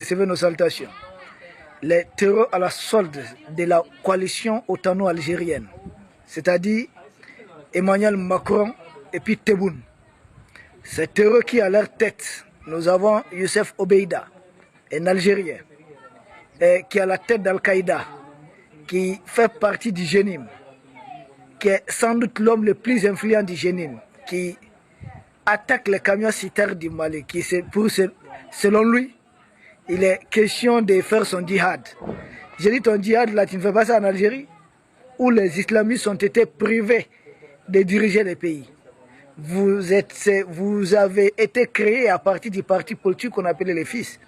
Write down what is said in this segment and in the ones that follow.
recevez nos salutations. Les terreaux à la solde de la coalition otano-algérienne, c'est-à-dire Emmanuel Macron et puis Tebboune. Ces terreaux qui à leur tête, nous avons Youssef Obeida, un Algérien, qui est à la tête d'Al-Qaïda, qui fait partie du Jenim, qui est sans doute l'homme le plus influent du Jenim, qui attaque les camions citernes du Mali, qui selon lui, il est question de faire son djihad. J'ai dit ton djihad là, tu ne fais pas ça en Algérie, où les islamistes ont été privés de diriger les pays. Vous avez été créé à partir du parti politique qu'on appelait les Fils.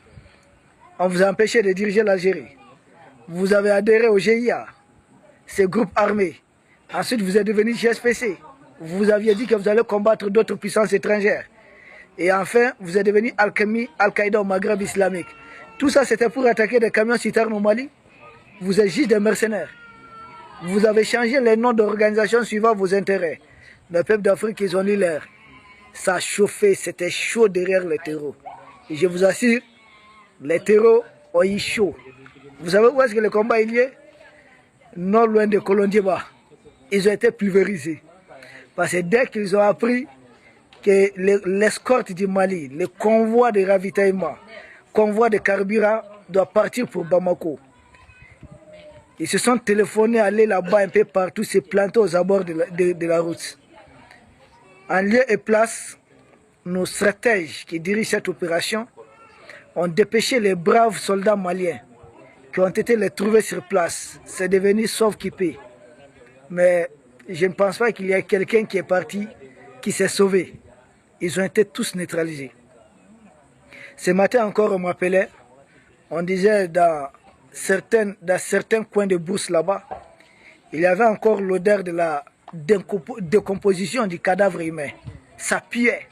On vous a empêché de diriger l'Algérie. Vous avez adhéré au GIA, ces groupes armés. Ensuite, vous êtes devenu GSPC. Vous aviez dit que vous allez combattre d'autres puissances étrangères. Et enfin, vous êtes devenu Al-Qaïda au Maghreb islamique. Tout ça, c'était pour attaquer des camions citernes au Mali. Vous êtes juste des mercenaires. Vous avez changé les noms d'organisations suivant vos intérêts. Le peuple d'Afrique, ils ont lu l'air. Ça a chauffé, c'était chaud derrière les terreaux. Et je vous assure, les terreaux ont eu chaud. Vous savez où est-ce que le combat est lié? Non loin de Kolondieba. Ils ont été pulvérisés. Parce que dès qu'ils ont appris que l'escorte du Mali, le convoi de ravitaillement, convoi de carburant doit partir pour Bamako, ils se sont téléphonés, aller là-bas un peu partout, se planter aux abords de la route. En lieu et place, nos stratèges qui dirigent cette opération ont dépêché les braves soldats maliens qui ont été les trouver sur place. C'est devenu sauve qui paie. Mais je ne pense pas qu'il y ait quelqu'un qui est parti, qui s'est sauvé. Ils ont été tous neutralisés. Ce matin encore, on m'appelait, on disait dans certains coins de bourse là-bas, il y avait encore l'odeur de la décomposition du cadavre humain. Ça puait.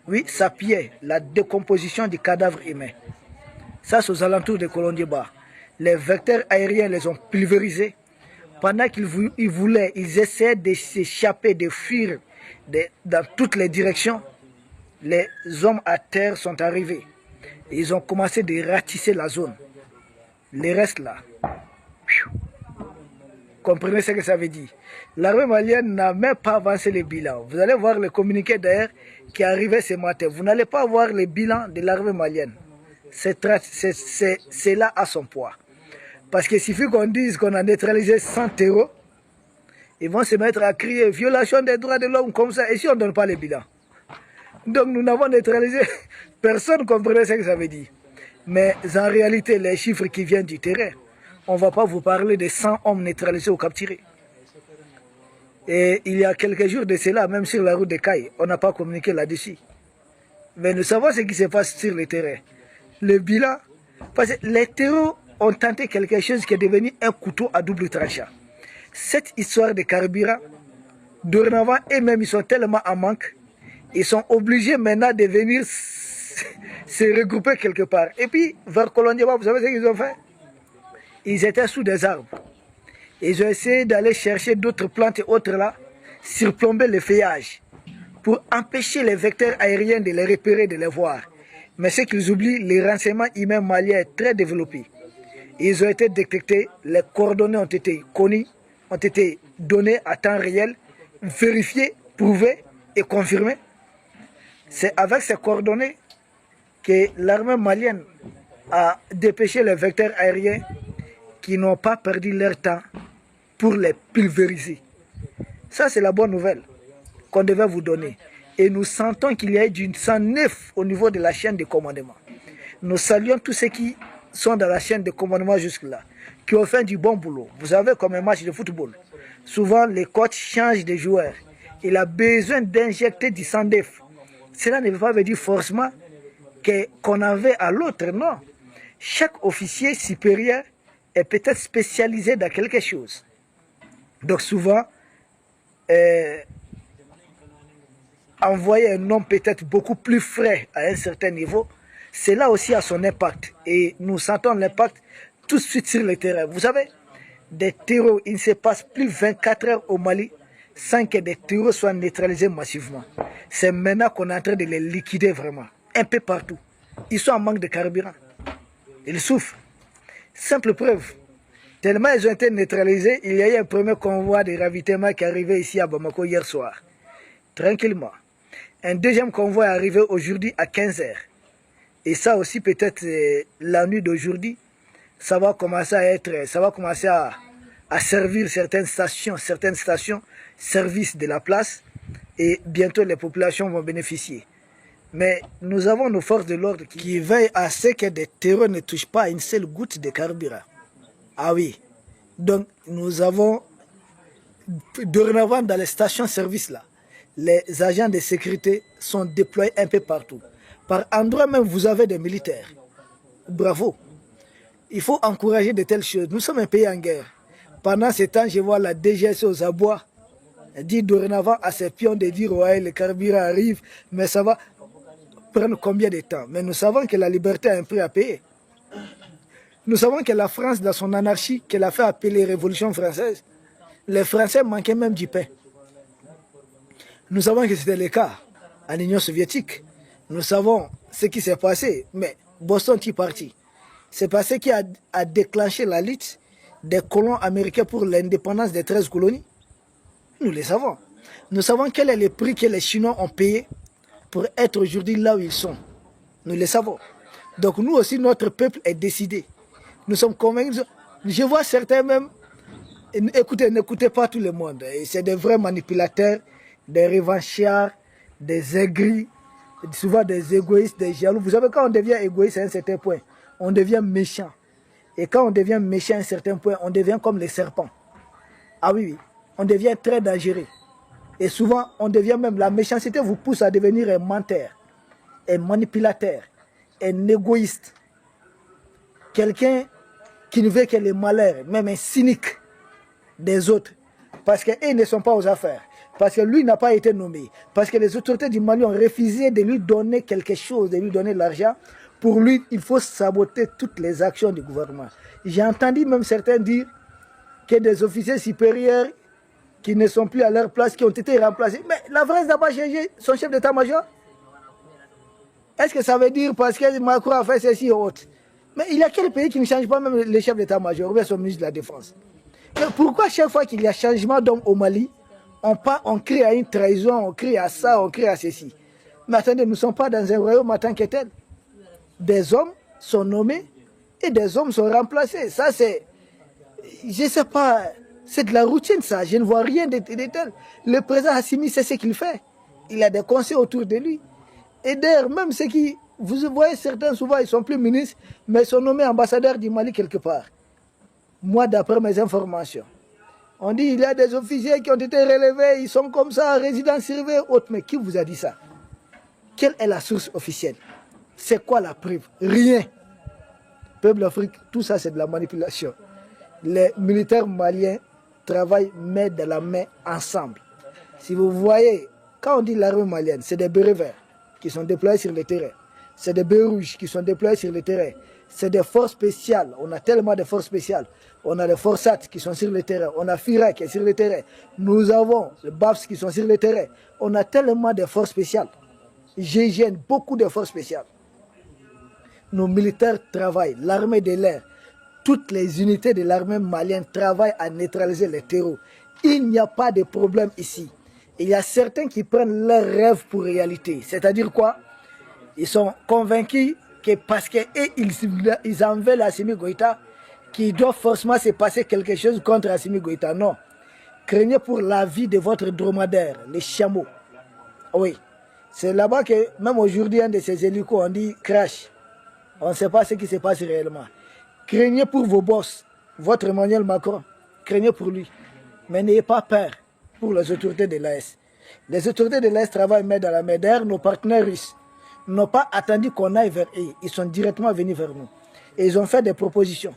Oui, ça puait, la décomposition du cadavre humain. Ça, c'est aux alentours de Kolondieba. Les vecteurs aériens les ont pulvérisés. Pendant ils essayaient de s'échapper, de fuir dans toutes les directions. Les hommes à terre sont arrivés. Ils ont commencé de ratisser la zone. Les restes là. Comprenez ce que ça veut dire. L'armée malienne n'a même pas avancé le bilan. Vous allez voir le communiqué d'ailleurs qui est arrivé ce matin. Vous n'allez pas voir le bilan de l'armée malienne. C'est là à son poids. Parce qu'il suffit qu'on dise qu'on a neutralisé 100 terreaux, ils vont se mettre à crier violation des droits de l'homme comme ça. Et si on ne donne pas le bilan? Donc nous n'avons neutralisé, personne ne comprenait ce que ça veut dire. Mais en réalité, les chiffres qui viennent du terrain, on ne va pas vous parler de 100 hommes neutralisés ou capturés. Et il y a quelques jours de cela, même sur la route de Caille, on n'a pas communiqué là-dessus. Mais nous savons ce qui se passe sur le terrain. Le bilan, parce que les terreaux ont tenté quelque chose qui est devenu un couteau à double tranchant. Cette histoire de carburant, dorénavant, eux-mêmes, ils sont tellement en manque, ils sont obligés maintenant de venir se regrouper quelque part. Et puis, vers Kolondieba, vous savez ce qu'ils ont fait? Ils étaient sous des arbres. Ils ont essayé d'aller chercher d'autres plantes et autres là, surplomber le feuillage, pour empêcher les vecteurs aériens de les repérer, de les voir. Mais ce qu'ils oublient, les renseignements humains maliens sont très développés. Ils ont été détectés, les coordonnées ont été connues, ont été données à temps réel, vérifiées, prouvées et confirmées. C'est avec ces coordonnées que l'armée malienne a dépêché les vecteurs aériens qui n'ont pas perdu leur temps pour les pulvériser. Ça, c'est la bonne nouvelle qu'on devait vous donner. Et nous sentons qu'il y a du sang neuf au niveau de la chaîne de commandement. Nous saluons tous ceux qui sont dans la chaîne de commandement jusque-là, qui ont fait du bon boulot. Vous savez, comme un match de football, souvent les coachs changent de joueurs. Il a besoin d'injecter du sang neuf. Cela ne veut pas dire forcément qu'on avait à l'autre, non. Chaque officier supérieur est peut-être spécialisé dans quelque chose. Donc souvent, envoyer un homme peut-être beaucoup plus frais à un certain niveau, cela aussi a son impact. Et nous sentons l'impact tout de suite sur le terrain. Vous savez, des terreaux, il ne se passe plus 24 heures au Mali sans que des terreaux soient neutralisés massivement. C'est maintenant qu'on est en train de les liquider vraiment, un peu partout. Ils sont en manque de carburant. Ils souffrent. Simple preuve. Tellement ils ont été neutralisés, il y a eu un premier convoi de ravitaillement qui est arrivé ici à Bamako hier soir. Tranquillement. Un deuxième convoi est arrivé aujourd'hui à 15 h. Et ça aussi, peut-être la nuit d'aujourd'hui, ça va commencer à servir certaines stations, services de la place. Et bientôt, les populations vont bénéficier. Mais nous avons nos forces de l'ordre qui veillent à ce que des terreurs ne touchent pas une seule goutte de carburant. Ah oui. Donc, nous avons, dorénavant dans les stations-service là, les agents de sécurité sont déployés un peu partout. Par endroit même, vous avez des militaires. Bravo. Il faut encourager de telles choses. Nous sommes un pays en guerre. Pendant ce temps, je vois la DGS aux abois dit dorénavant à ses pions de dire ouais, le carburant arrive, mais ça va prendre combien de temps? Mais nous savons que la liberté a un prix à payer. Nous savons que la France, dans son anarchie, qu'elle a fait appeler Révolution française, les Français manquaient même du pain. Nous savons que c'était le cas en Union soviétique. Nous savons ce qui s'est passé, mais Boston est parti. C'est passé qui a déclenché la lutte des colons américains pour l'indépendance des 13 colonies. Nous le savons. Nous savons quel est le prix que les Chinois ont payé pour être aujourd'hui là où ils sont. Nous le savons. Donc nous aussi, notre peuple est décidé. Nous sommes convaincus. Je vois certains même, écoutez, n'écoutez pas tout le monde. C'est des vrais manipulateurs, des revanchards, des aigris, souvent des égoïstes, des jaloux. Vous savez, quand on devient égoïste à un certain point, on devient méchant. Et quand on devient méchant à un certain point, on devient comme les serpents. Ah oui, oui. On devient très dangereux. Et souvent, on devient même, la méchanceté vous pousse à devenir un menteur, un manipulateur, un égoïste. Quelqu'un qui ne veut que le malheur, même un cynique des autres. Parce qu'ils ne sont pas aux affaires. Parce que lui n'a pas été nommé. Parce que les autorités du Mali ont refusé de lui donner quelque chose, de lui donner de l'argent. Pour lui, il faut saboter toutes les actions du gouvernement. J'ai entendu même certains dire que des officiers supérieurs qui ne sont plus à leur place, qui ont été remplacés. Mais la France n'a pas changé son chef d'état-major. Est-ce que ça veut dire parce que Macron a fait ceci ou autre? Mais il y a quel pays qui ne change pas même le chef d'état-major ou bien son ministre de la Défense? Mais pourquoi chaque fois qu'il y a changement d'homme au Mali, on crie à une trahison, on crie à ça, on crie à ceci? Mais attendez, nous ne sommes pas dans un royaume en tant que tel. Des hommes sont nommés et des hommes sont remplacés. Ça c'est, je ne sais pas, c'est de la routine ça, je ne vois rien de tel. Le président Assimi, c'est ce qu'il fait. Il a des conseils autour de lui. Et d'ailleurs, même ceux qui, vous voyez certains souvent, ils ne sont plus ministres, mais ils sont nommés ambassadeurs du Mali quelque part. Moi, d'après mes informations, on dit qu'il y a des officiers qui ont été relevés, ils sont comme ça, résidents surveillés, autres. Mais qui vous a dit ça? Quelle est la source officielle? C'est quoi la preuve? Rien. Peuple d'Afrique, tout ça c'est de la manipulation. Les militaires maliens travaillent main dans la main ensemble. Si vous voyez, quand on dit l'armée malienne, c'est des bérets verts qui sont déployés sur le terrain. C'est des bérets rouges qui sont déployés sur le terrain. C'est des forces spéciales. On a tellement de forces spéciales. On a les forçats qui sont sur le terrain. On a FIRA qui est sur le terrain. Nous avons les BAFS qui sont sur le terrain. On a tellement de forces spéciales. GIGN, beaucoup de forces spéciales. Nos militaires travaillent, l'armée de l'air, toutes les unités de l'armée malienne travaillent à neutraliser les terreaux. Il n'y a pas de problème ici. Il y a certains qui prennent leurs rêves pour réalité. C'est-à-dire quoi? Ils sont convaincus que parce qu'ils en veulent Assimi Goïta, qu'il doit forcément se passer quelque chose contre Assimi Goïta. Non. Craignez pour la vie de votre dromadaire, les chameaux. Oui. C'est là-bas que, même aujourd'hui, un de ces hélicos, on dit crash. On ne sait pas ce qui se passe réellement. Craignez pour vos boss, votre Emmanuel Macron. Craignez pour lui. Mais n'ayez pas peur pour les autorités de l'AS. Les autorités de l'AS travaillent main dans la main. D'ailleurs, nos partenaires russes n'ont pas attendu qu'on aille vers eux. Ils sont directement venus vers nous. Et ils ont fait des propositions.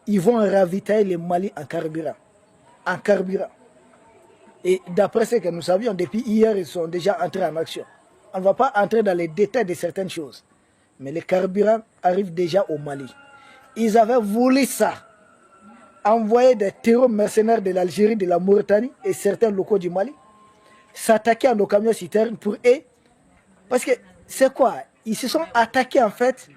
Ils vont ravitailler le Mali en carburant. En carburant. Et d'après ce que nous savions, depuis hier, ils sont déjà entrés en action. On ne va pas entrer dans les détails de certaines choses. Mais le carburant arrive déjà au Mali. Ils avaient voulu ça. Envoyer des terroristes mercenaires de l'Algérie, de la Mauritanie et certains locaux du Mali. S'attaquer à nos camions citernes pour eux. Parce que c'est quoi? Ils se sont attaqués en fait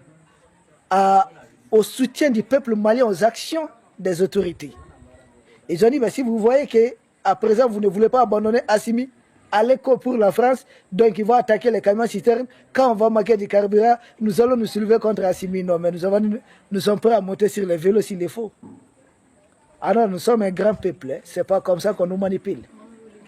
à au soutien du peuple malien aux actions des autorités. Ils ont dit, mais si vous voyez qu'à présent, vous ne voulez pas abandonner Assimi, allez pour la France, donc ils vont attaquer les camions citernes. Quand on va manquer du carburant, nous allons nous soulever contre Assimi. Non, mais nous sommes prêts à monter sur les vélos s'il le faut. Alors nous sommes un grand peuple, hein. Ce n'est pas comme ça qu'on nous manipule.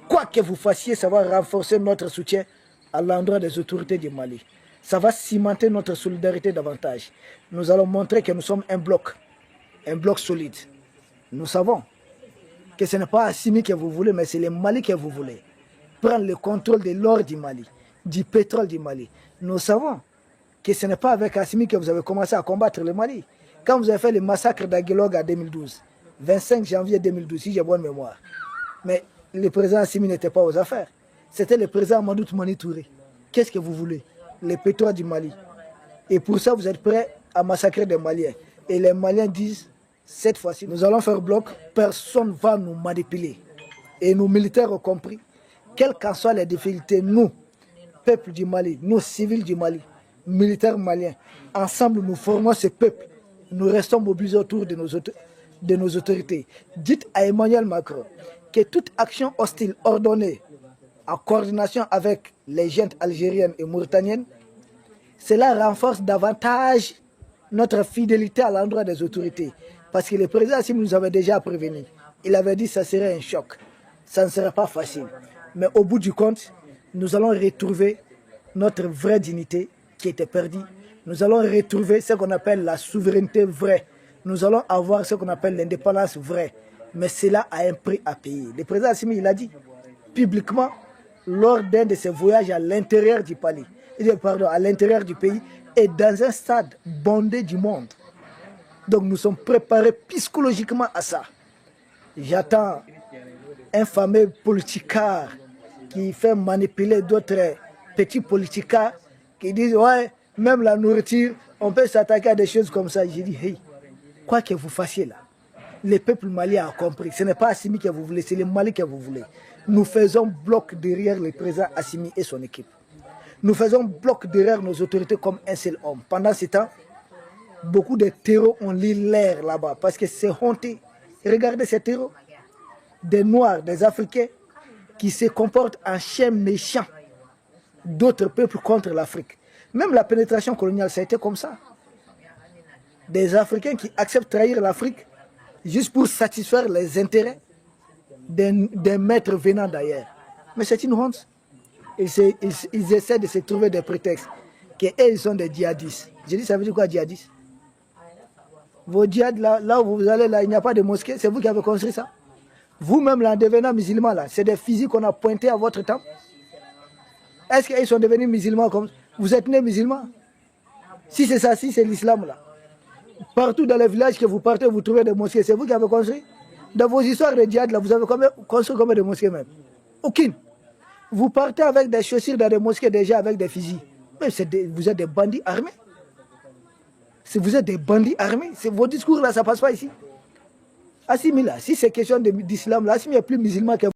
Quoi que vous fassiez, ça va renforcer notre soutien à l'endroit des autorités du Mali. Ça va cimenter notre solidarité davantage. Nous allons montrer que nous sommes un bloc solide. Nous savons que ce n'est pas Assimi que vous voulez, mais c'est le Mali que vous voulez. Prendre le contrôle de l'or du Mali, du pétrole du Mali. Nous savons que ce n'est pas avec Assimi que vous avez commencé à combattre le Mali. Quand vous avez fait le massacre d'Aguelog en 2012, 25 janvier 2012, si j'ai bonne mémoire. Mais le président Assimi n'était pas aux affaires. C'était le président Amadou Toumani Touré. Qu'est-ce que vous voulez? Le pétrole du Mali. Et pour ça, vous êtes prêts à massacrer des Maliens. Et les Maliens disent, cette fois-ci, nous allons faire bloc, personne ne va nous manipuler. Et nos militaires ont compris, quelles qu'en soient les difficultés, nous, peuple du Mali, nous, civils du Mali, militaires maliens, ensemble, nous formons ce peuple. Nous restons mobilisés autour de nos autorités. Dites à Emmanuel Macron que toute action hostile ordonnée en coordination avec les jeunes algériennes et mauritaniennes, cela renforce davantage notre fidélité à l'endroit des autorités. Parce que le président Assimi nous avait déjà prévenu. Il avait dit que ça serait un choc. Ça ne serait pas facile. Mais au bout du compte, nous allons retrouver notre vraie dignité qui était perdue. Nous allons retrouver ce qu'on appelle la souveraineté vraie. Nous allons avoir ce qu'on appelle l'indépendance vraie. Mais cela a un prix à payer. Le président Assimi, il a dit publiquement, lors d'un de ses voyages à l'intérieur du pays, à l'intérieur du pays et dans un stade bondé du monde. Donc nous sommes préparés psychologiquement à ça. J'attends un fameux politicard qui fait manipuler d'autres petits politicards qui disent, ouais, même la nourriture, on peut s'attaquer à des choses comme ça. J'ai dit, hey, quoi que vous fassiez là, le peuple malien a compris. Ce n'est pas Assimi que vous voulez, c'est le Mali que vous voulez. Nous faisons bloc derrière le président Assimi et son équipe. Nous faisons bloc derrière nos autorités comme un seul homme. Pendant ce temps, beaucoup de terreaux ont lit l'air là-bas parce que c'est honteux. Regardez ces terreaux. Des Noirs, des Africains qui se comportent en chiens méchants d'autres peuples contre l'Afrique. Même la pénétration coloniale, ça a été comme ça. Des Africains qui acceptent de trahir l'Afrique juste pour satisfaire les intérêts des maîtres venant d'ailleurs. Mais c'est une honte. Ils essaient de se trouver des prétextes. Qu'ils sont des djihadistes. J'ai dit, ça veut dire quoi, djihadistes? Vos djihad, là où vous allez, là, il n'y a pas de mosquée. C'est vous qui avez construit ça. Vous-même, là, en devenant musulman, là, c'est des fusils qu'on a pointés à votre temps. Est-ce qu'ils sont devenus musulmans comme vous êtes nés musulmans? Si c'est ça, si c'est l'islam, là. Partout dans les villages que vous partez, vous trouvez des mosquées. C'est vous qui avez construit. Dans vos histoires de djihad, là, vous avez construit combien de mosquées même? Aucune. Vous partez avec des chaussures dans des mosquées déjà avec des fusils. Mais vous êtes des bandits armés. Si vous êtes des bandits armés, vos discours là, ça ne passe pas ici. Assimi là, si c'est question d'islam là, Assimi est plus musulman que